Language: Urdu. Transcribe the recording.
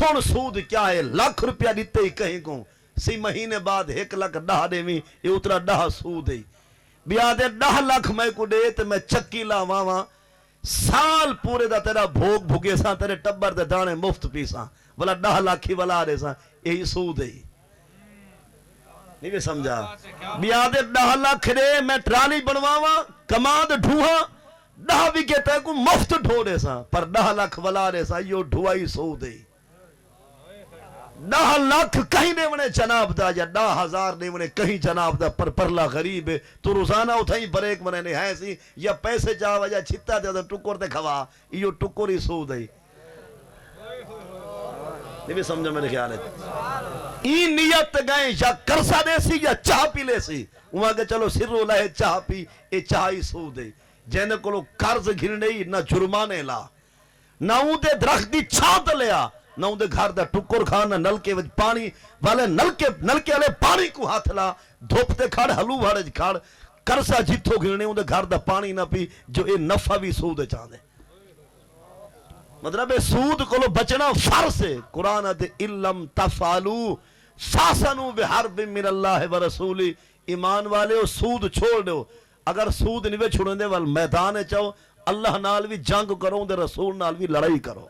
سن سود کیا ہے، لاکھ روپیہ دیتے ہی کہیں کو 6 مہینے بعد 1 لاکھ 10 دے میں یہ اترا 10 سود ہے، بیا دے 10 لاکھ میں کو دے تو میں چکی لاواں سال پورے دا تیرا بھوگ بھگے ساں، تیرے ٹبر دے دانے مفت پیساں، والا 10 لاکھ ہی والا دے ساں، یہی سود ہے۔ نہیں بھی سمجھا؟ بیا دے 10 لاکھ دے میں ٹرالی بنواواں کماد ڈھوہاں 10 وگے تے کو مفت ڈھو دے ساں، پر 10 لاکھ والا دے ساں یہ ڈھوائی سود ہے۔ 10 لاکھ کہیں دے ونے جناب دا یا 10,000 دے ونے کہیں جناب دا، پر پرلا غریب ہے تو روزانہ اتھائی بریک منے نہیں ہے سی یا پیسے جاوا یا چھتا دے ٹکر دے کھوا، یہ ٹکر ہی سود ہے۔ نہیں بھی سمجھا میرے خیال ہے؟ این نیت گئے یا کرسا دے سی یا چاہ پی لے سی، وہاں کہ چلو سر لائے چاہ پی، یہ چاہ ہی سود ہے۔ جینے کو لو قرض گھرنے ہی نہ جرمانے لا، نہ اون دے درخت دی چھانت لیا، نہ اون دے گھر دا ٹکر کھا، نہ نلکے وچ پانی والے نلکے والے پانی کو ہاتھ لا، دھوپ تے کھڑ ہلو بھاڑے کھڑ، کرسا جتھو گھرنے اون دے گھر دا پانی نہ پی، جو اے نفع بھی سود چاہ دے۔ مطلب سود کو لو بچنا فرض ہے۔ قرآن دے علم تفعلوا فاسنوا بحرب من اللہ ورسولی، ایمان والے ہو سود چھوڑ دو، اگر سود نہیں چھوڑیں دے وال میدان چاہو اللہ نال بھی جنگ کرو، دے رسول نال بھی لڑائی کرو۔